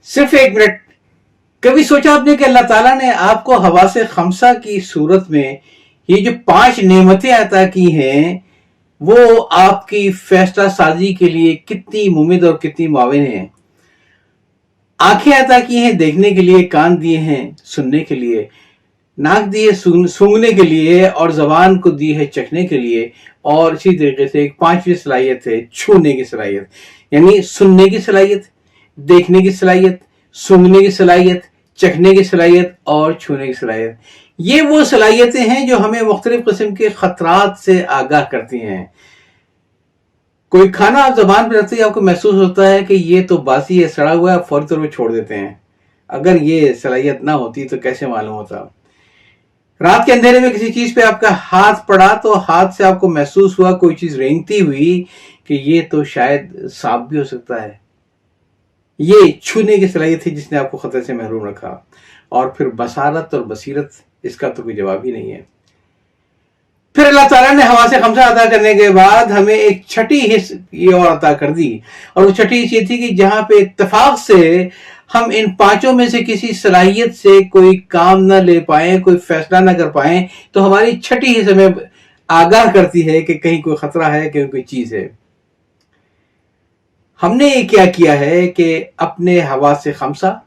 सिर्फ 1 मिनट, कभी सोचा आपने कि अल्लाह ताला ने आपको हवासे खमसा की सूरत में ये जो 5 नेमतें अता की हैं वो आपकी फैसला साजी के लिए कितनी मुमिद और कितनी मुआविन हैं। आंखें अता की हैं देखने के लिए, कान दिए हैं सुनने के लिए, नाक दिए सूंघने के लिए और जबान को दी है चखने के लिए, और इसी तरीके से एक 5वीं सलाहियत है छूने की सलाहियत, यानी सुनने की सलाहियत, देखने की सलाहियत, सूंघने की सलाहियत, चखने की सलाहियत और छूने की सलाहियत। ये वो सलाहियतें हैं जो हमें मुख्तलिफ किस्म के खतरात से आगाह करती हैं। कोई खाना आप जबान पर रखते ही आपको महसूस होता है कि ये तो बासी है, सड़ा हुआ है, आप फौरी तौर पर छोड़ देते हैं। अगर ये सलाहियत ना होती तो कैसे मालूम होता। रात के अंधेरे में किसी चीज पे आपका हाथ पड़ा तो हाथ से आपको महसूस हुआ कोई चीज रेंगती हुई कि ये तो शायद सांप भी हो सकता है। ये छूने की सलाहियत थी जिसने आपको खतरे से महरूम रखा। और फिर बसारत और बसीरत, इसका तो कोई जवाब ही नहीं है। फिर अल्लाह ताला ने हवासे खमसा अता करने के बाद हमें एक छठी हिस्स ये और अता कर दी, और वो छठी हिस्स ये थी कि जहां पे इत्तेफाक से हम इन 5 में से किसी सलाहियत से कोई काम ना ले पाए, कोई फैसला ना कर पाए, तो हमारी छठी हिस्स हमें आगाह करती है कि कहीं कोई खतरा है, कहीं कोई चीज है। हमने ये क्या किया है कि अपने हवासे खमसा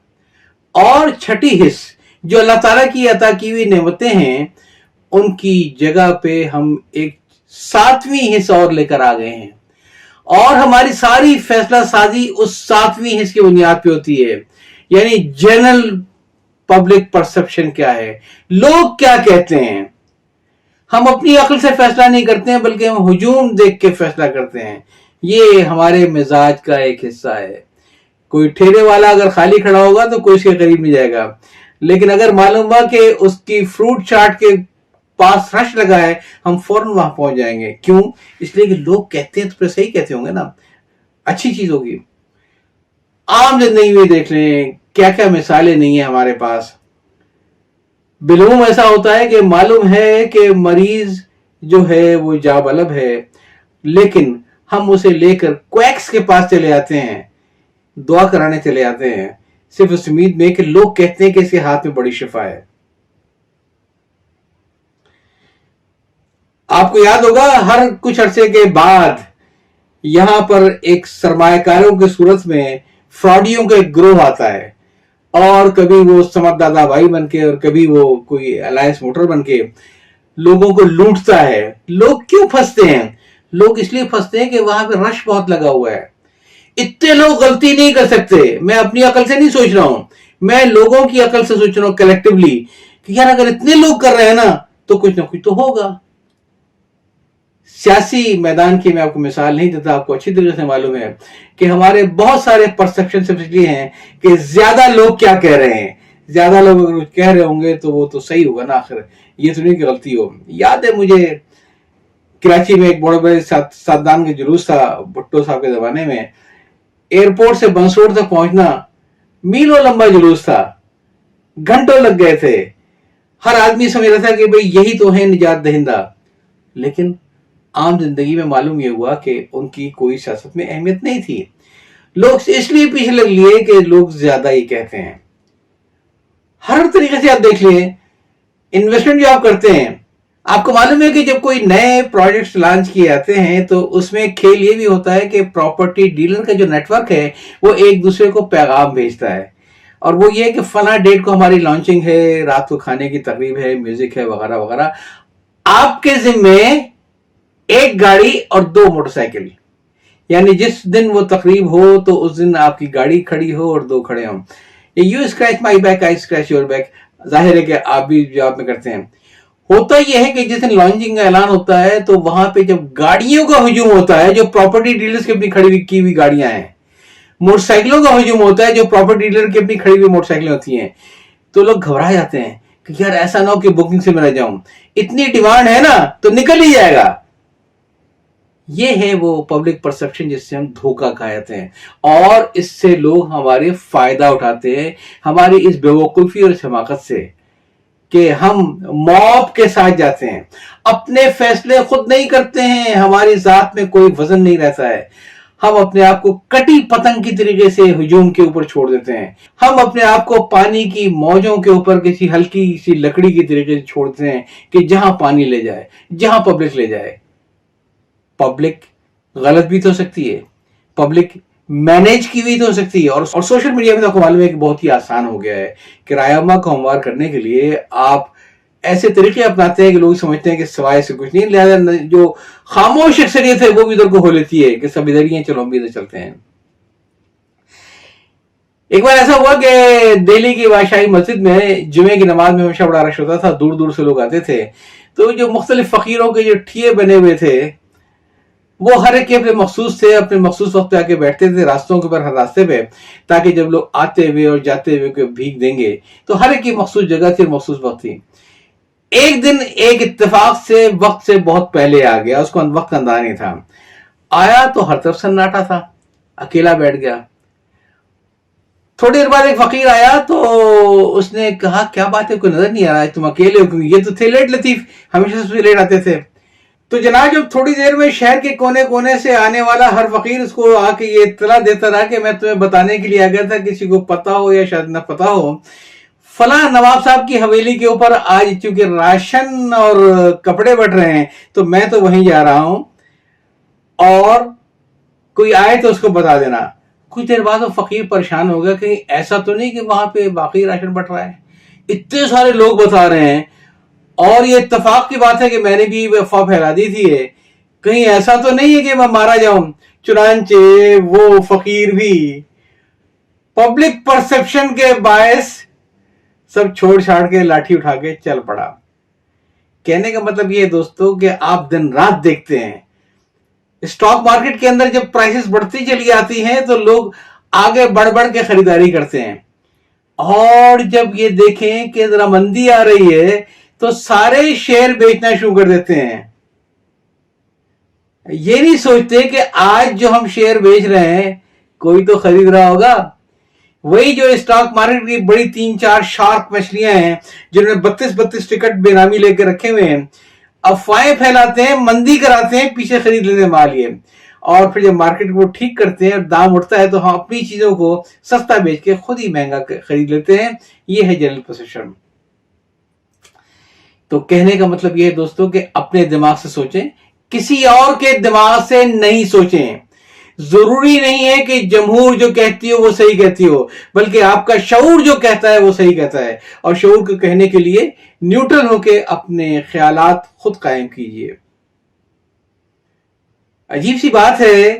और छठी हिस्स जो अल्लाह ताला की अता की हुई नेमतें हैं उनकी जगह पे हम एक 7वीं हिस्स और लेकर आ गए हैं, और हमारी सारी फैसला साजी उस 7वीं हिस्स की बुनियाद पे होती है। यानी जनरल पब्लिक परसेप्शन क्या है, लोग क्या कहते हैं। हम अपनी अक्ल से फैसला नहीं करते हैं बल्कि हम हुजूम देख के फैसला करते हैं। ये हमारे मिजाज का एक हिस्सा है। कोई ठेले वाला अगर खाली खड़ा होगा तो कोई उसके करीब नहीं जाएगा, लेकिन अगर मालूम हुआ कि उसकी फ्रूट चाट के पास रश लगा है हम फौरन वहां पहुंच जाएंगे। क्यों? इसलिए कि लोग कहते हैं तो फिर सही कहते होंगे ना, अच्छी चीज होगी। आम जिंदगी में देख लें क्या क्या मिसालें नहीं है हमारे पास। बिलूम ऐसा होता है कि मालूम है कि मरीज जो है वो जाबलब है, लेकिन हम उसे लेकर क्वैक्स के पास चले आते हैं, दुआ कराने चले आते हैं, सिर्फ उस उम्मीद में कि लोग कहते हैं कि इसके हाथ में बड़ी शिफा है। आपको याद होगा हर कुछ अरसे के बाद यहां पर एक सरमायाकारों की सूरत में फ्रॉडियों का एक ग्रोह आता है, और कभी वो समझदादा भाई बनके और कभी वो कोई अलायंस मोटर बनके लोगों को लूटता है। लोग क्यों फंसते हैं? लोग इसलिए फंसते हैं कि वहां पे रश बहुत लगा हुआ है। इतने लोग गलती नहीं कर सकते। मैं अपनी अकल से नहीं सोच रहा हूं, मैं लोगों की अकल से सोच रहा हूं कलेक्टिवली कि यार अगर इतने लोग कर रहे हैं ना तो कुछ ना कुछ तो होगा। सियासी मैदान की मैं आपको मिसाल नहीं देता, आपको अच्छी तरीके से मालूम है कि हमारे बहुत सारे परसेप्शन से इसलिए हैं कि ज्यादा लोग क्या कह रहे हैं। ज्यादा लोग अगर कह रहे होंगे तो वो तो सही होगा ना, आखिर ये तो नहीं कि गलती हो। याद है मुझे कराची में एक बड़े बड़े सावधान का जुलूस था भुट्टो साहब के जमाने में। एयरपोर्ट से बंस रोड तक पहुंचना मीलों लंबा जुलूस था, घंटों लग गए थे। हर आदमी समझ रहा था कि भाई यही तो है निजात दहिंदा, लेकिन आम जिंदगी में मालूम यह हुआ कि उनकी कोई सियासत में अहमियत नहीं थी। लोग इसलिए पीछे लग लिए कि लोग ज्यादा ही कहते हैं। हर तरीके से आप देख लिए इन्वेस्टमेंट जो आप करते हैं, आपको मालूम है कि जब कोई नए प्रोजेक्ट्स लॉन्च किए जाते हैं तो उसमें खेल ये भी होता है कि प्रॉपर्टी डीलर का जो नेटवर्क है वो एक दूसरे को पैगाम भेजता है, और वो ये है कि फला डेट को हमारी लॉन्चिंग है, रात को खाने की तकरीब है, म्यूजिक है, वगैरह वगैरह। आपके जिम्मे एक गाड़ी और 2 मोटरसाइकिल, यानी जिस दिन वो तकरीब हो तो उस दिन आपकी गाड़ी खड़ी हो और 2 खड़े हों। You scratch my back, I scratch your back, जाहिर है कि आप भी जवाब में करते हैं। होता यह है कि जिस दिन लॉन्चिंग का ऐलान होता है तो वहां पे जब गाड़ियों का हुजूम होता है, जो प्रॉपर्टी डीलर्स की अपनी खड़ी की हुई गाड़ियां हैं, मोटरसाइकिलों का हुजूम होता है जो प्रॉपर्टी डीलर की अपनी खड़ी हुई मोटरसाइकिलें होती हैं, तो लोग घबरा जाते हैं कि यार ऐसा ना हो कि बुकिंग से मैं रह जाऊं, इतनी डिमांड है ना तो निकल ही जाएगा। ये है वो पब्लिक परसेप्शन जिससे हम धोखा खाते हैं, और इससे लोग हमारे फायदा उठाते हैं, हमारी इस बेवकूफी और हिमाकत से कि हम मॉब के साथ जाते हैं, अपने फैसले खुद नहीं करते हैं, हमारी जात में कोई वजन नहीं रहता है। हम अपने आप को कटी पतंग की तरीके से हुजूम के ऊपर छोड़ देते हैं। हम अपने आप को पानी की मौजों के ऊपर किसी हल्की सी लकड़ी की तरीके से छोड़ते हैं कि जहां पानी ले जाए, जहां पब्लिक ले जाए। पब्लिक गलत भी तो हो सकती है, पब्लिक मैनेज की भी तो हो सकती है। और सोशल मीडिया में तो आपको मालूम है कि बहुत ही आसान हो गया है कि रायमा को हमवार करने के लिए आप ऐसे तरीके अपनाते हैं कि लोग समझते हैं कि सवाए से कुछ नहीं, लिहाजा जो खामोश अक्सरियत है वो भी इधर को हो लेती है कि सब इधर ही हैं, चलो हम भी इधर चलते हैं। एक बार ऐसा हुआ कि दिल्ली की बादशाही मस्जिद में जुमे की नमाज में हमेशा बड़ा रश होता था, दूर दूर से लोग आते थे। तो जो मुख्तलिफ फकीरों के जो ठिये बने हुए थे वो हर एक के अपने मखसूस थे, अपने मखसूस वक्त पे आके बैठते थे रास्तों के ऊपर, हर रास्ते पे, ताकि जब लोग आते हुए और जाते हुए को भीख देंगे। तो हर एक की मखसूस जगह थी, मखसूस वक्त थी। एक दिन एक इत्तेफाक से वक्त से बहुत पहले आ गया, उसको वक्त अंदाजा नहीं था। आया तो हर तरफ सन्नाटा था, अकेला बैठ गया। थोड़ी देर बाद एक फकीर आया तो उसने कहा क्या बात है, कोई नजर नहीं आ रहा है, तुम अकेले हो? क्योंकि ये तो थे लेट लतीफ, हमेशा से लेट आते थे। तो जनाब जब थोड़ी देर में शहर के कोने कोने से आने वाला हर फकीर उसको आके ये इत्तला देता रहा कि मैं तुम्हें बताने के लिए आ गया था, किसी को पता हो या शायद न पता हो, फला नवाब साहब की हवेली के ऊपर आज चूंकि राशन और कपड़े बट रहे हैं तो मैं तो वहीं जा रहा हूं, और कोई आए तो उसको बता देना। कुछ देर बाद वो फकीर परेशान हो गया कि ऐसा तो नहीं कि वहां पे बाकी राशन बट रहा है, इतने सारे लोग बता रहे हैं, और ये इत्तेफाक की बात है कि मैंने भी अफवाह फैला दी थी, कहीं ऐसा तो नहीं है कि मैं मारा जाऊं। चुनांचे वो फकीर भी पब्लिक परसेप्शन के बायस सब छोड़ छाड़ के लाठी उठा के चल पड़ा। कहने का मतलब ये दोस्तों कि आप दिन रात देखते हैं स्टॉक मार्केट के अंदर जब प्राइसेस बढ़ती चली आती हैं तो लोग आगे बढ़ बढ़ के खरीदारी करते हैं, और जब ये देखें कि जरा मंदी आ रही है तो सारे शेयर बेचना शुरू कर देते हैं। ये नहीं सोचते कि आज जो हम शेयर बेच रहे हैं कोई तो खरीद रहा होगा। वही जो स्टॉक मार्केट की बड़ी 3-4 शार्क मछलियां हैं जिन्होंने 32-32 टिकट बेनामी लेकर रखे हुए हैं, अफवाहें फैलाते हैं, मंदी कराते हैं, पीछे खरीद लेते हैं माल ये, और फिर जब मार्केट को ठीक करते हैं और दाम उठता है तो हम अपनी चीजों को सस्ता बेच के खुद ही महंगा खरीद लेते हैं। ये है जनरल पोजीशन। तो कहने का मतलब ये है दोस्तों कि अपने दिमाग से सोचें, किसी और के दिमाग से नहीं सोचें। जरूरी नहीं है कि जमहूर जो कहती हो वो सही कहती हो, बल्कि आपका शऊर जो कहता है वो सही कहता है, और शऊर को कहने के लिए न्यूट्रल होकर अपने ख्यालात खुद कायम कीजिए। अजीब सी बात है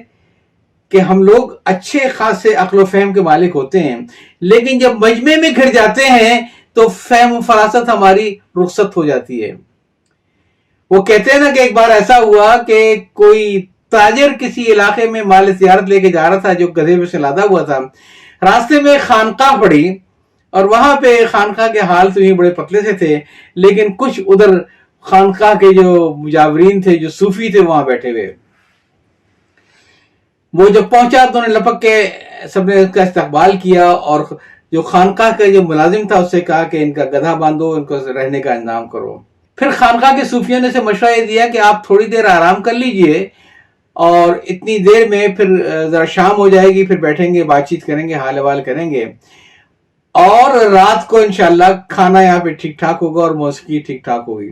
कि हम लोग अच्छे खासे अक्ल फहम के मालिक होते हैं, लेकिन जब मजमे में घिर जाते हैं तो फहम फरासत हमारी रुखसत हो जाती है। वो कहते हैं ना कि एक बार ऐसा हुआ कि कोई ताजिर किसी इलाके में माल ज़ियारत लेके जा रहा था जो गधे में से लादा हुआ था। रास्ते में खानकाह पड़ी, और वहां पे खानकाह के हाल तो ही बड़े पतले से थे, लेकिन कुछ उधर खानकाह के जो मुजावरीन थे, जो सूफी थे, वहां बैठे हुए। वो जब पहुंचा तो उन्हें लपक के सबने उसका इस्तकबाल किया, और जो खानकाह का जो मुलाजिम था उससे कहा कि इनका गधा बांधो, इनको रहने का इंतजाम करो। फिर खानकाह के सूफियों ने से मशवरा ये दिया कि आप थोड़ी देर आराम कर लीजिए, और इतनी देर में फिर जरा शाम हो जाएगी, फिर बैठेंगे, बातचीत करेंगे, हाल हवाल करेंगे, और रात को इंशाल्लाह खाना यहाँ पे ठीक ठाक होगा और मौसीकी ठीक ठाक होगी।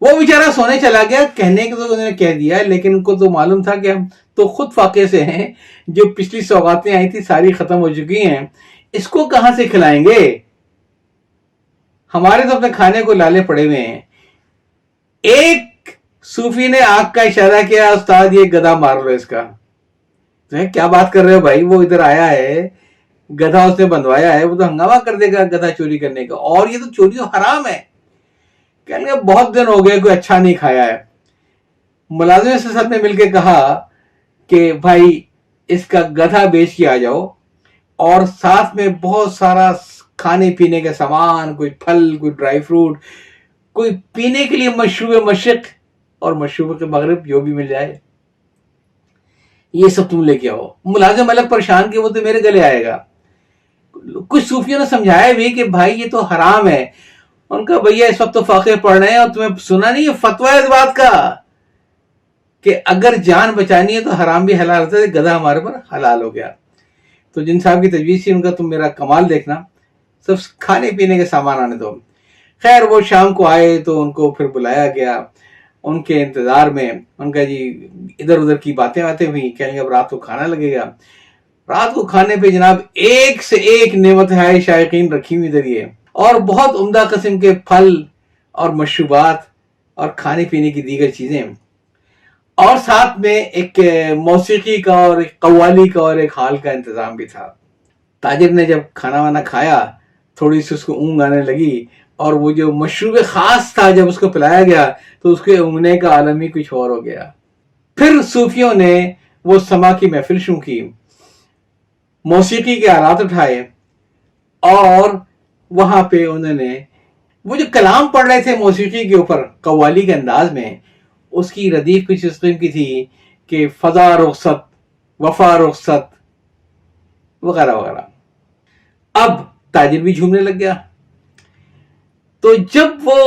वो बेचारा सोने चला गया। कहने को तो उन्होंने कह दिया, लेकिन उनको तो मालूम था कि हम तो खुद फाके से हैं, जो पिछली सौगातें आई थी सारी खत्म हो चुकी हैं, इसको कहां से खिलाएंगे, हमारे तो अपने खाने को लाले पड़े हुए हैं। एक सूफी ने आंख का इशारा किया, उस्ताद ये गधा मार लो इसका। तो क्या बात कर रहे हो भाई, वो इधर आया है, गधा उसने बंधवाया है, वो तो हंगामा कर देगा गधा चोरी करने का, और ये तो चोरी तो हराम है। कहने बहुत दिन हो गए कोई अच्छा नहीं खाया है। मुलाजिम से सबने मिलकर कहा कि भाई इसका गधा बेच के आ जाओ, और साथ में बहुत सारा खाने पीने का सामान, कोई फल, कोई ड्राई फ्रूट, कोई पीने के लिए मशरूब मशक और मशरूब के मगरिब जो भी मिल जाए, ये सब तुम लेके आओ। मुलाजिम अलग परेशान के वो तो मेरे गले आएगा। कुछ सूफियों ने समझाया भी कि भाई ये तो हराम है। उनका भैया इस वक्त तो फाके पढ़ रहे हैं, और तुम्हें सुना नहीं है फतवा इस बात का کہ اگر جان بچانی ہے تو حرام بھی حلال ہوتا ہے، گدھا ہمارے پر حلال ہو گیا۔ تو جن صاحب کی تجویز تھی ان کا تم میرا کمال دیکھنا، سب کھانے پینے کے سامان آنے دو۔ خیر وہ شام کو آئے تو ان کو پھر بلایا گیا، ان کے انتظار میں ان کا جی ادھر ادھر کی باتیں ہوئی، کہیں گے اب رات کو کھانا لگے گا۔ رات کو کھانے پہ جناب ایک سے ایک نعمت ہے شائقین رکھی ہوئی ادھر یہ، اور بہت عمدہ قسم کے پھل اور مشروبات اور کھانے پینے کی دیگر چیزیں، اور ساتھ میں ایک موسیقی کا اور ایک قوالی کا اور ایک حال کا انتظام بھی تھا۔ تاجر نے جب کھانا وانا کھایا تھوڑی سی اس کو اونگ آنے لگی، اور وہ جو مشروب خاص تھا جب اس کو پلایا گیا تو اس کے اونگنے کا عالم ہی کچھ اور ہو گیا۔ پھر صوفیوں نے وہ سما کی محفل شروع کی، موسیقی کے آلات اٹھائے، اور وہاں پہ انہوں نے وہ جو کلام پڑھ رہے تھے موسیقی کے اوپر قوالی کے انداز میں، اس کی ردیف کچھ اس قسم کی تھی کہ فضا رخصت، وفا رخصت، وغیرہ وغیرہ۔ اب تاجر بھی جھومنے لگ گیا۔ تو جب وہ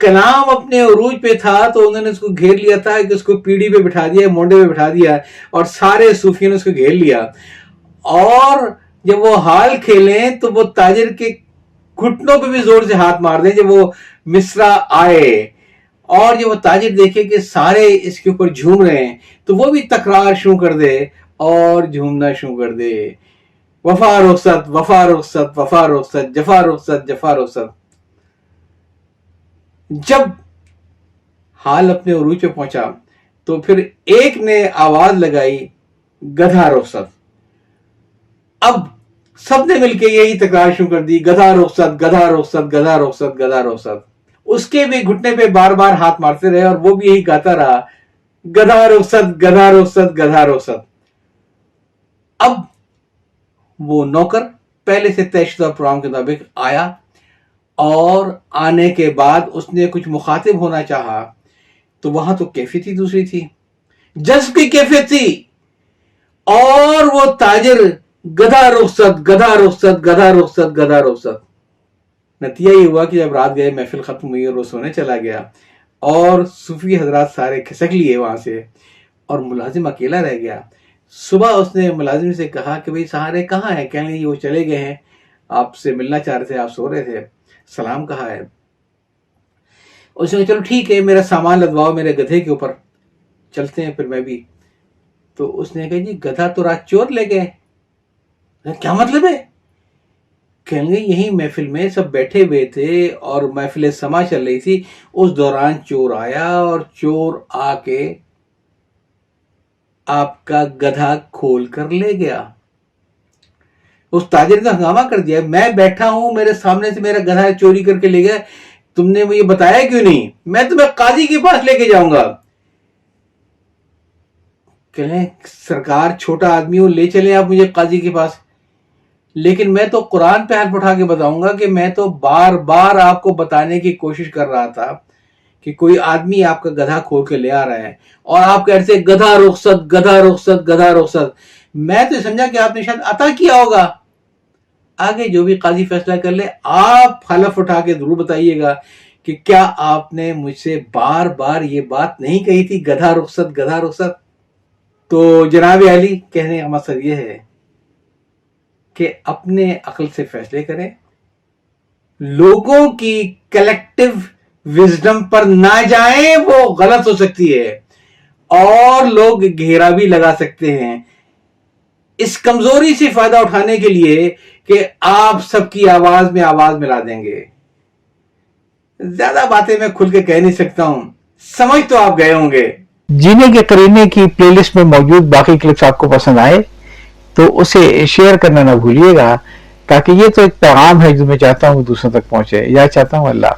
کلام اپنے عروج پہ تھا تو انہوں نے اس کو گھیر لیا تھا کہ اس کو پیڑھی پہ بٹھا دیا، مونڈے پہ بٹھا دیا، اور سارے صوفیوں نے اس کو گھیر لیا، اور جب وہ حال کھیلیں تو وہ تاجر کے گھٹنوں پہ بھی زور سے ہاتھ مار دیں جب وہ مصرع آئے، اور جب وہ تاجر دیکھے کہ سارے اس کے اوپر جھوم رہے ہیں تو وہ بھی تکرار شروع کر دے اور جھومنا شروع کر دے، وفا رخصت، وفا رخصت، وفا رخصت، جفا رخصت، جفا رخصت۔ جب حال اپنے عروج پہ پہنچا تو پھر ایک نے آواز لگائی، گدھا رخصت۔ اب سب نے مل کے یہی تکرار شروع کر دی، گدھا رخصت، گدھا رخصت، گدھا رخصت، گدھا رخصت۔ اس کے بھی گھٹنے پہ بار بار ہاتھ مارتے رہے اور وہ بھی یہی گاتا رہا، گدھا رخصت، گدھا رخصت، گدھا رخصت۔ اب وہ نوکر پہلے سے طے شدہ پروگرام کے مطابق آیا، اور آنے کے بعد اس نے کچھ مخاطب ہونا چاہا تو وہاں تو کیفیت ہی دوسری تھی، جذب کی کیفیت تھی، اور وہ تاجر گدھا رخصت، گدھا رخصت، گدھا رخصت، گدھا رخصت۔ نتیجہ یہ ہوا کہ جب رات گئے محفل ختم ہوئی اور وہ سونے چلا گیا، اور صوفی حضرات سارے کھسک لیے وہاں سے، اور ملازم اکیلا رہ گیا۔ صبح اس نے ملازم سے کہا کہ بھئی سارے کہاں ہیں؟ کہنے لگے وہ چلے گئے ہیں، آپ سے ملنا چاہ رہے تھے، آپ سو رہے تھے، سلام کہا ہے۔ اس نے کہا چلو ٹھیک ہے، میرا سامان لدواؤ میرے گدھے کے اوپر، چلتے ہیں پھر میں بھی۔ تو اس نے کہا جی گدھا تو رات چور لے گئے۔ کیا مطلب ہے؟ کہنے لگے یہی محفل میں سب بیٹھے ہوئے تھے اور محفل سما چل رہی تھی، اس دوران چور آیا اور چور آ کے آپ کا گدھا کھول کر لے گیا۔ اس تاجر نے ہنگامہ کر دیا، میں بیٹھا ہوں، میرے سامنے سے میرا گدھا چوری کر کے لے گیا، تم نے مجھے بتایا کیوں نہیں؟ میں تمہیں قاضی کے پاس لے کے جاؤں گا۔ کہیں سرکار چھوٹا آدمی ہوں، لے چلیں آپ مجھے قاضی کے پاس، لیکن میں تو قرآن پہ ہاتھ اٹھا کے بتاؤں گا کہ میں تو بار بار آپ کو بتانے کی کوشش کر رہا تھا کہ کوئی آدمی آپ کا گدھا کھول کے لے آ رہا ہے، اور آپ کہتے ہیں گدھا رخصت، گدھا رخصت، گدھا رخصت۔ میں تو سمجھا کہ آپ نے شاید عطا کیا ہوگا، آگے جو بھی قاضی فیصلہ کر لے، آپ حلف اٹھا کے ضرور بتائیے گا کہ کیا آپ نے مجھ سے بار بار یہ بات نہیں کہی تھی، گدھا رخصت، گدھا رخصت؟ تو جناب علی کہنے کا مقصد یہ ہے کہ اپنے عقل سے فیصلے کریں، لوگوں کی کلیکٹیو وزڈم پر نہ جائیں، وہ غلط ہو سکتی ہے اور لوگ گھیرا بھی لگا سکتے ہیں اس کمزوری سے فائدہ اٹھانے کے لیے کہ آپ سب کی آواز میں آواز ملا دیں گے۔ زیادہ باتیں میں کھل کے کہہ نہیں سکتا ہوں، سمجھ تو آپ گئے ہوں گے۔ جینے کے قرینے کی پلے لسٹ میں موجود باقی کلپس آپ کو پسند آئے تو اسے شیئر کرنا نہ بھولیے گا، تاکہ یہ تو ایک پیغام ہے جو میں چاہتا ہوں دوسروں تک پہنچے۔ یا چاہتا ہوں اللہ